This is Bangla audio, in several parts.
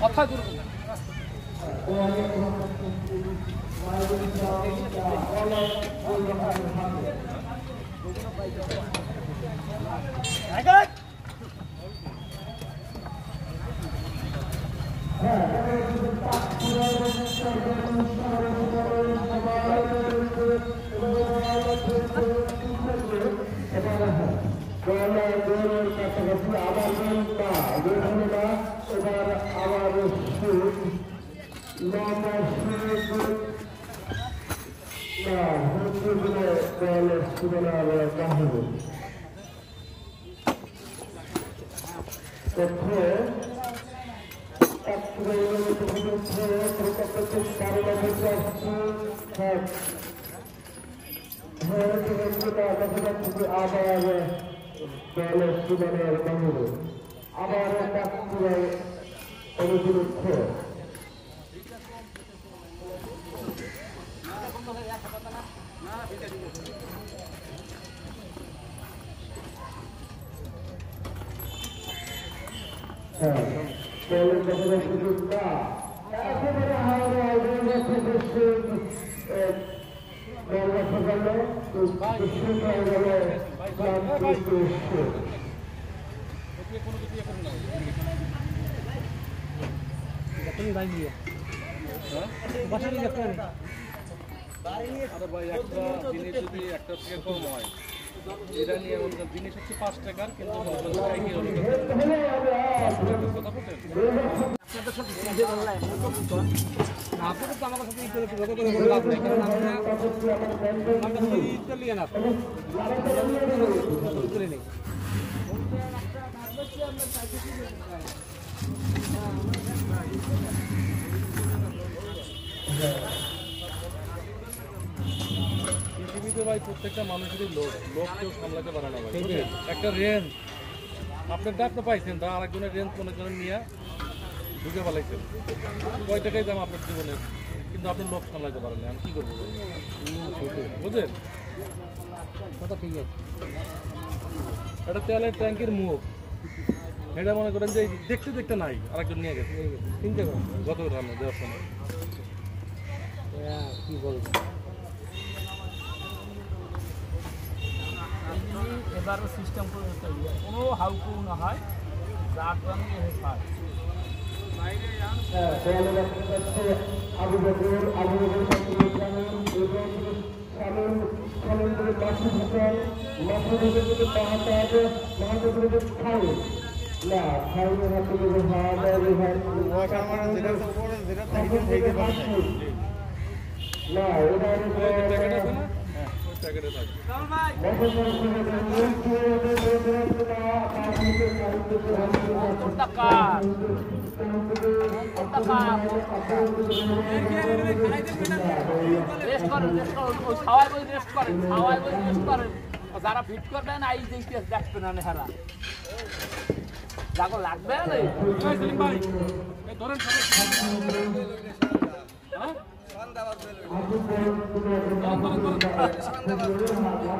কথা করব জিনিস হচ্ছে 5 টাকার কিন্তু আপনাদের তো আমাদের সাথে লাভ নেই কারণ পৃথিবীতে ভাই প্রত্যেকটা মানুষেরই লোক কেউ সামলাতে পারে না ভাই একটা রেঞ্জ আপনার ডাক্তার পাইছেন তা আরেকজনের রেঞ্জ মনে করেন নিয়ে ঢুকে পালাইছেন কয় টাকায় দাম আপনার জীবনের কিন্তু আপনি লোক সামলাইতে পারেন না আমি কী করবো বুঝলেন কথা ঠিক আছে এটা তেলের ট্যাঙ্কের মুখ এটা মনে করেন যে দেখতে দেখতে নাই আরেকজন নিয়ে গেছে চিন্তা করেন গত রান্না দেওয়ার সময় কী বলবো এবারও সিস্টেম করে কোনো হাউকু না হয় যার জন্য হয় যারা ফিট করবে না এই দেখবে না হেরা যাকে লাগবে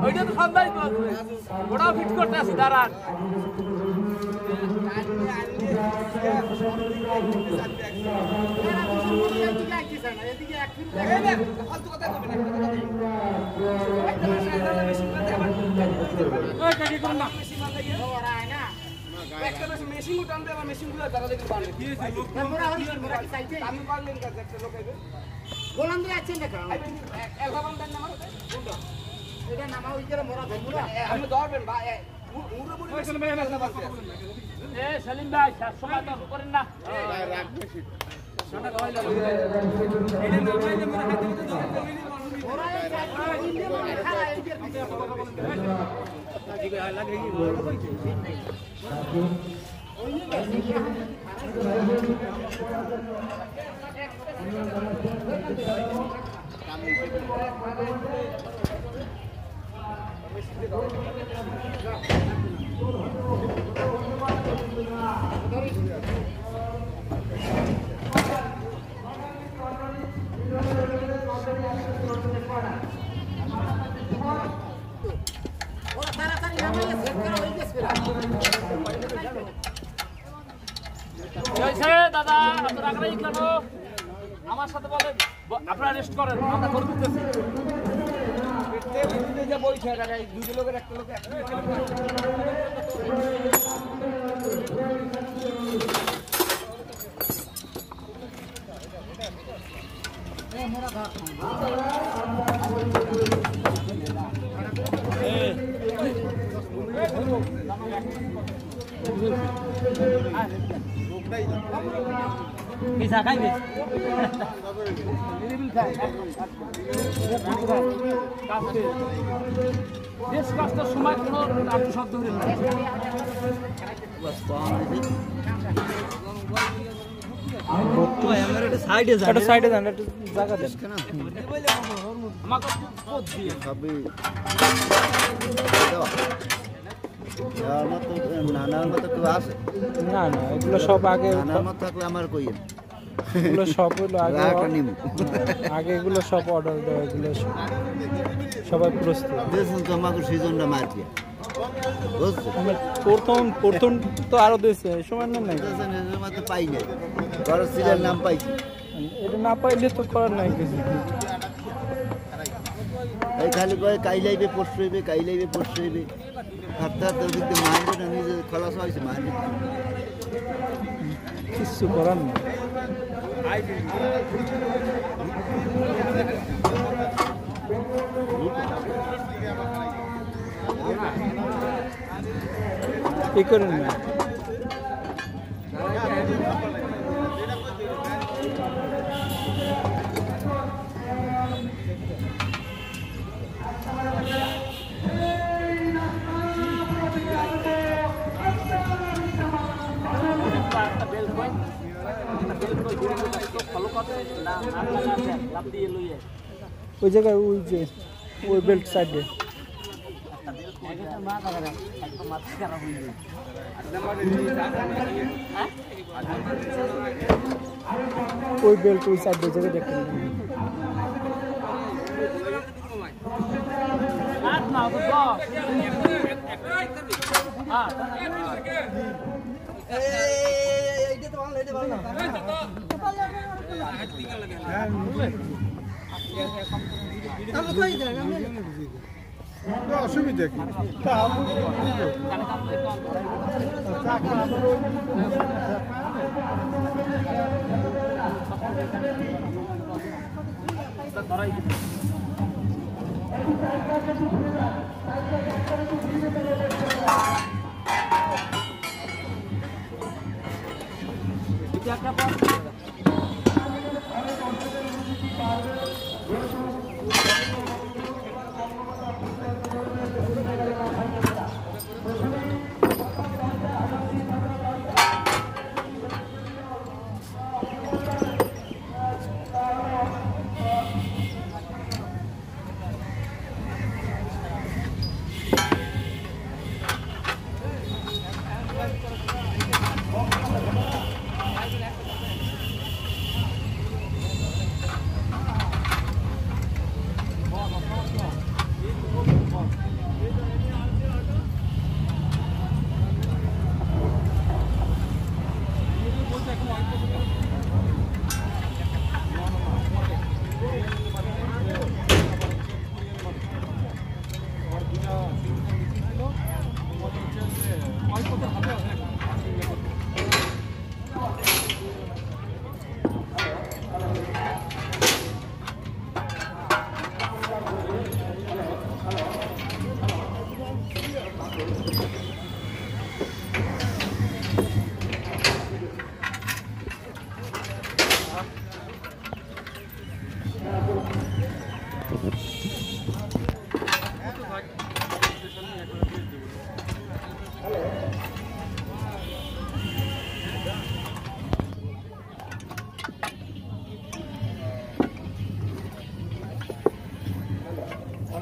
ওইটা তো সন্ধ্যায় ওটাও ফিট করতে আসি দাঁড়ান মেশিন উঠান দেবা মেশিন গুলো তারা দেখতে পারবে আমি পারলেন কাজ একটা লোক আইবে বলান দিয়ে আছেন দেখা এলবাম দেন নাম কোনটা এটা নামা ওই করে মোরা ধরবুরা আপনি ধরবেন ভাই মুড়ে মুড়ে মেশিন মেশিন না পারছে এ সেলিম ভাই 700 টাকা করেন না ভাই রাখ বেশি সাদা কইলা এটা নামাই যে মোরা হাতে দিতে মোরা ইন্ডিয়া মানে খালা ইন্ডিয়ার পিছে কথা বলেন জি ভাই লাগে কি তাড়াতাড়ি নামাইয়া সেট করা হইছে দাদা আপনার আগ্রহী কেন আমার সাথে বলেন আপনারা রেস্ট করেন আমরা করে দিতেছি দুটো লোকের একটা লোক পিঠা খাইবে বেশ কষ্টের সময় কোনো শব্দ হইল না সাইডে যান একটু জায়গা দেন আমাকে নানার মতো কেউ আছে না না এগুলো সব আগে নানার মতো থাকলে আমার কই এগুলো সব হলো আগে নিব আগে এগুলো সব অর্ডার দেওয়া এগুলো সবাই প্রস্তুত দেখুন তো আমাকে সিজনটা মারছি প্রথম তো আরো দিয়েছে এই সময় না নাই পাই নাই ঘরের সিলের নাম পাইছি এটা না পাইলে তো করার নাই কিছু এই খালি কয়ে কাইলাইবে পোস্ট হইবে কাইলাইবে পোস্ট হইবে হাতে হাতে ওদিক দিয়ে মারবে না নিজে খলাস হয়েছে মারবে কিছু করার নেই কি করুন না ওই জায়গায় ওই যে ওই বেল্ট সাইডে ওই বেল্ট ওই সাইডে জায়গায় দেখতে অসুবিধা কি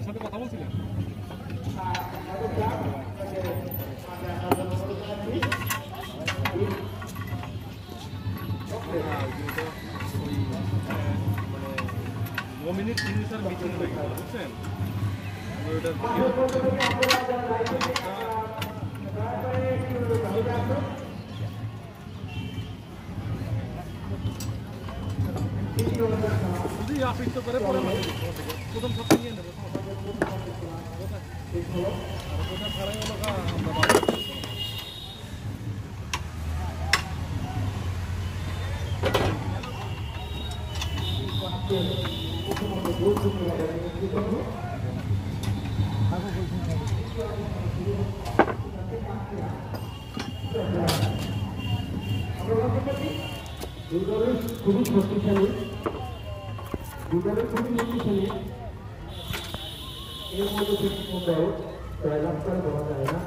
সাথে কথা বলছিলেন বৃত্ত করে পরে প্রথম সপ্তাহে নিয়ে নেবো ছাড়াই হলো আমরা খুবই শক্তিশালী এর মধ্যে থেকে কোথাও জয়লাভ করে বলা যায় না।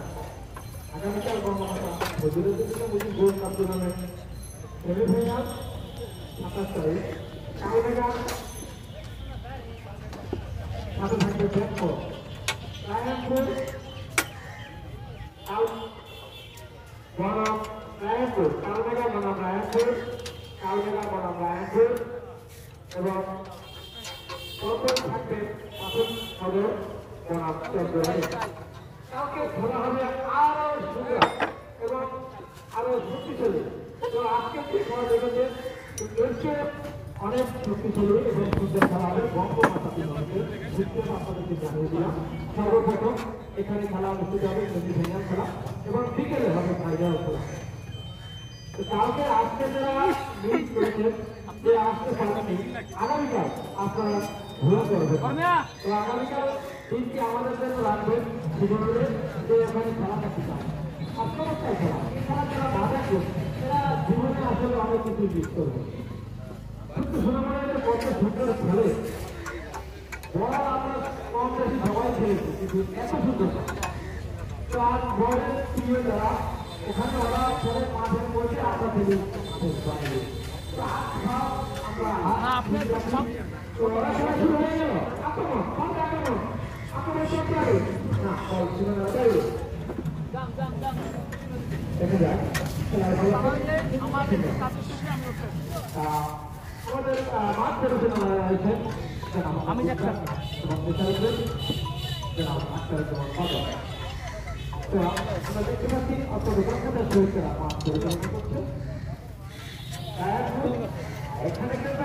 আগামীকাল গোল কাপ টুর্নামেন্ট সেমিফাইনাল 27 তারিখ কাউলেগার সাথে থাকবে ব্যাকফোর্ড রায়পুর বনাম রায়পুর কাউলেগার বনাম রায়পুর কাউলেগার বনাম রায়পুর এবং প্রথম থাকবে প্রথম সদর বনাম চট্টগ্রাম। কাউকে ধরা হবে আরো সুন্দর এবং আরো শক্তিশালী। তো আজকে যে খেলা দেখেছেন অনেক শক্তিশালী এবং সুন্দর খেলা হবে বঙ্গমাতা আপনাদেরকে জানিয়ে দিলাম। সর্বপ্রথম এখানে খেলা অনুষ্ঠিত হবে সেমিফাইনাল খেলা এবং বিকেলে হবে ফাইনাল খেলা। তো কালকে আজকে যারা মিস করেছেন যে আজকে খেলা নেই আগামীকাল আপনারা ঘোরা করবেন। তো আগামীকাল দিনটি আমাদের জন্য রাখবেন জীবনের যে এখানে খেলা থাকতে চান আপনারা চাই খেলা এই খেলা যারা বাধা করছে এরা জীবনে আসলে অনেক কিছু মিস করবে। কিন্তু সুনামের কত সুন্দর খেলে বল আমরা কম বেশি সবাই খেলেছি কিন্তু এত সুন্দর তো আর বলের প্রিয় যারা ওখানে ওরা খেলে মাঠের মধ্যে আমরা খেলি ওরা খেলা শুরু হয়ে গেল আক্রমণ আক্রমণ করতে হবে না বল ছিল না দেখা যাক আমাদের মাঠ পরিচালনা রয়েছেন আমি দেখলাম এবং বিচারকদের তো আমরা দেখতে পাচ্ছি অত্যধিকার সহিত মাঠ পরিচালনা করছে এখানে কিন্তু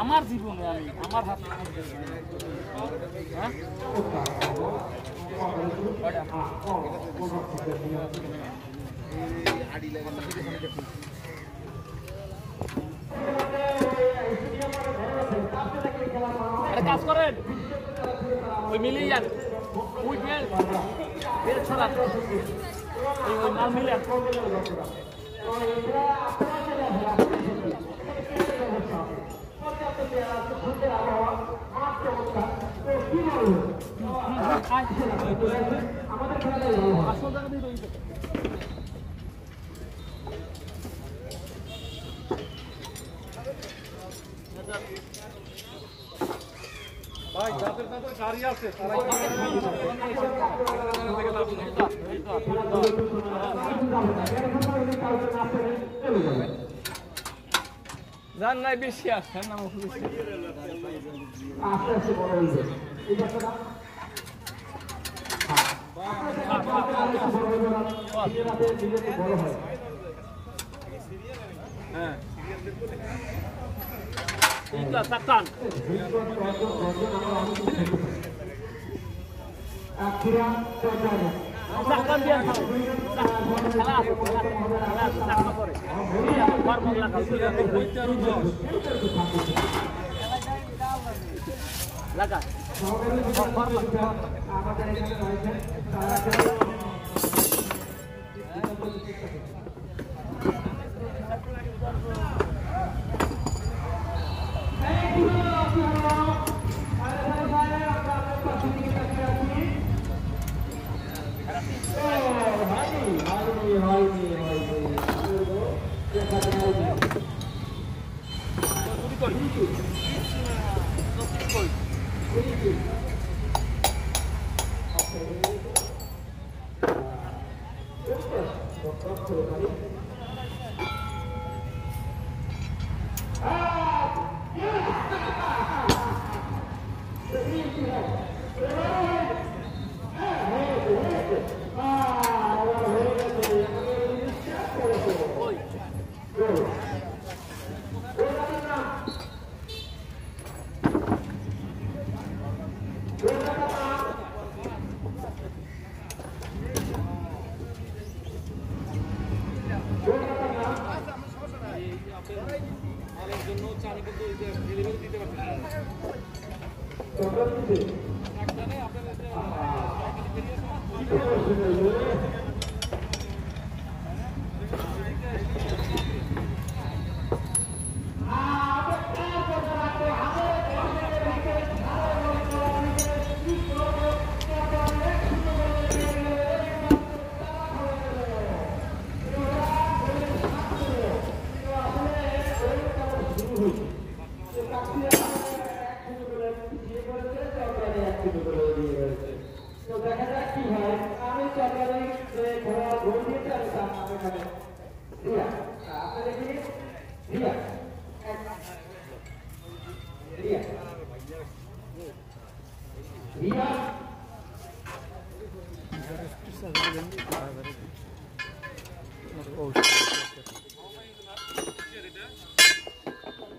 আমার জীবনে আমি আমার হাতে কাজ করেন ওই মিলিয়ে যান ওই ছড়া ওই মাল মিলে ভাই যাদের যাদের গাড়ি আছে তারা জান নাই বেশি আছে না আস্তে আস্তে বড় হইবে এই কথাটা বড় হয় হ্যাঁ ঠিক আছে টান চাকান দিয়ে খেলা আছে চাকা করে ফর্মুলা লাগা আমাদের এখানে রয়েছেন কই কই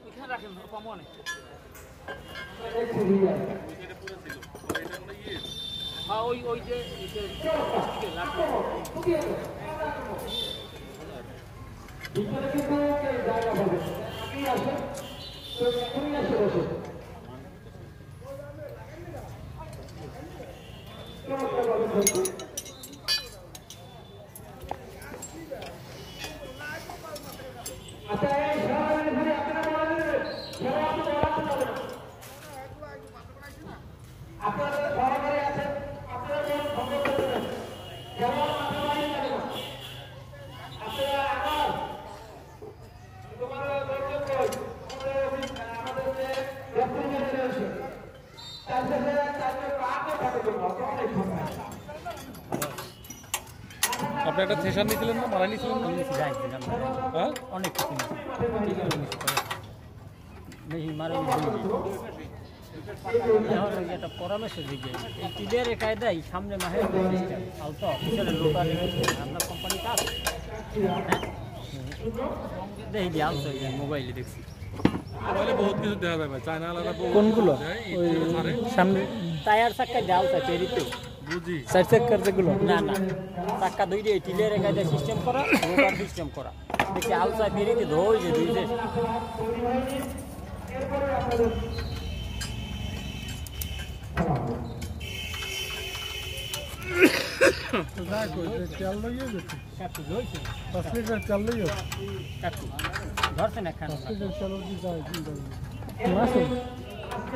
এখানে রাখেন পামো অনেক হ্যাঁ ওই ওই যে ভিতরে কিন্তু জায়গা হবে আপনি আসেন তো এখনই এসে বসুন আচ্ছা এই সবাই ঘুরে আপনারা বলেন আপনারা সরকারি আছেন আপনারা কোন খবর করবেন যেমন আপনি একটা থেশার নিয়েছিলেন না, মারা নিয়েছিলেন না? হ্যাঁ অনেক কিছু একটা পরামর্শ দিকে এই টিলের কায়দায় সামনে মাহে আলতো অফিসের লোকাল আপনার কোম্পানি কাজ দেখি আলতো মোবাইলে দেখছি মোবাইলে বহুত কিছু দেখা যায় ভাই, চায়না আলাদা কোনগুলো ওই সামনে টায়ার চাক্কা জাল চাচ্ছে এদিকে বুঝি। চার চাকার যেগুলো না না চাক্কা দুই দিয়ে টিলের কায়দায় সিস্টেম করা রোটার সিস্টেম করা দেখছি আলসা বেরিয়ে ধরছে দুই দেশ চাল লইয়ে যেতে কাকু ধরছে 5 লিটার চাল লইয়ে কাকু ধরছে না খান চাল কি যায় মাসুম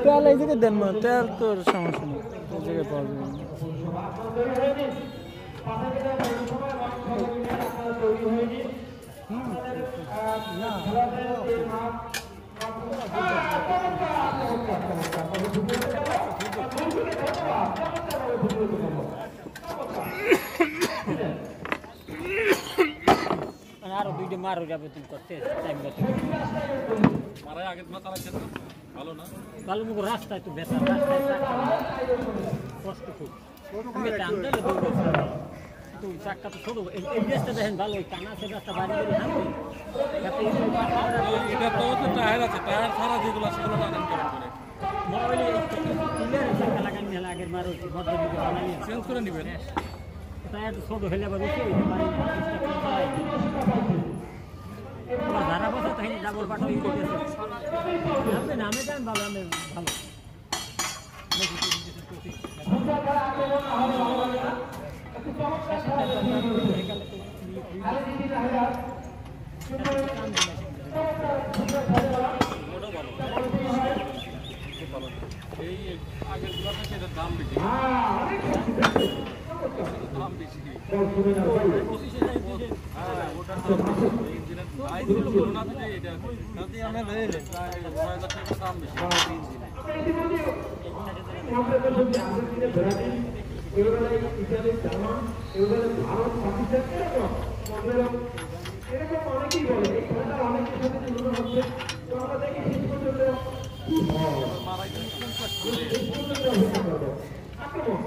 তেল এই জায়গায় দেন মা তেল তোর সমস্যা নেই এই জায়গায় পাওয়া যাবে আরো দুইটা মারো যাবে তুমি করতে টাইম করতে মারাই আগের মাথা চালাইছেন না, ভালো না? ভালো মুখ রাস্তায় তো বেতার রাস্তায় চাক্কা কষ্ট খুব আমি টানতে তো চাক্কা তো ছোট এই রাস্তা দেখেন ভালো ওই টানা সে রাস্তা বাড়ি করে হাঁটবে এটা তো টায়ার আছে, টায়ার ছাড়া যেগুলো সেগুলো টানেন কেমন করে? মনে হইলে চাক্কা লাগানি হলে আগের মারো মধ্যে দিকে বানাই চেঞ্জ করে নেবেন। টায়ার তো ছোট হলে আবার বেশি হইতে পারে ধারা বছর তাই ডাবল পাটা ই করতেছে আপনি নামে যান ভালো আমি ভালো এই আগের গুলো থেকে এটার দাম বেশি, দাম বেশি। হ্যাঁ ওটার দাম বেশি। এগুলো ইতালি জার্মান এগুলো ভারত পাকিস্তান এরকম অনেকেই বলে এই খেলাটা অনেকের সাথে তুলনা হচ্ছে তো আমরা দেখি শেষ পর্যন্ত কি হয় আক্রমণ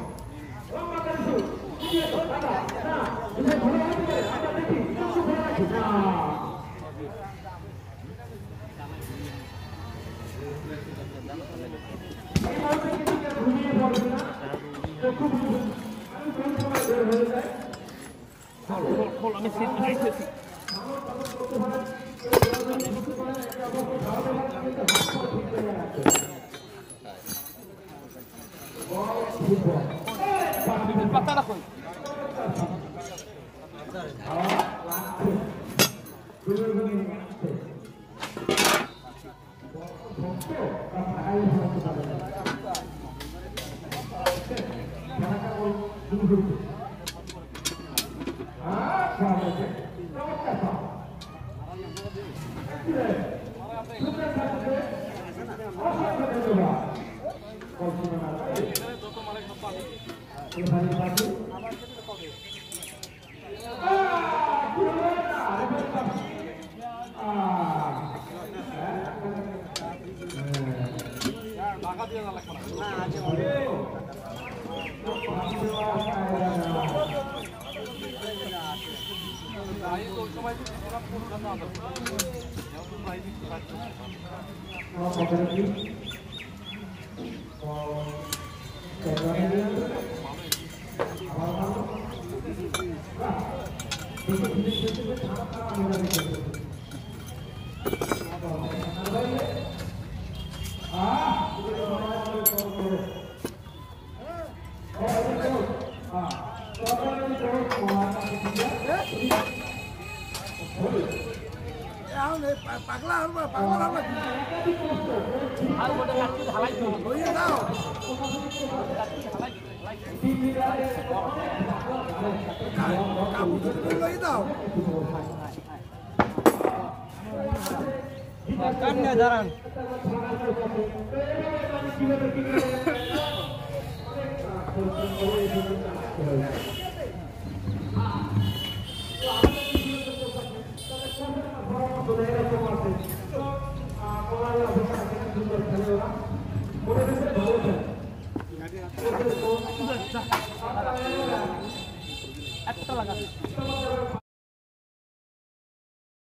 দাঁড়ান একটা লাগা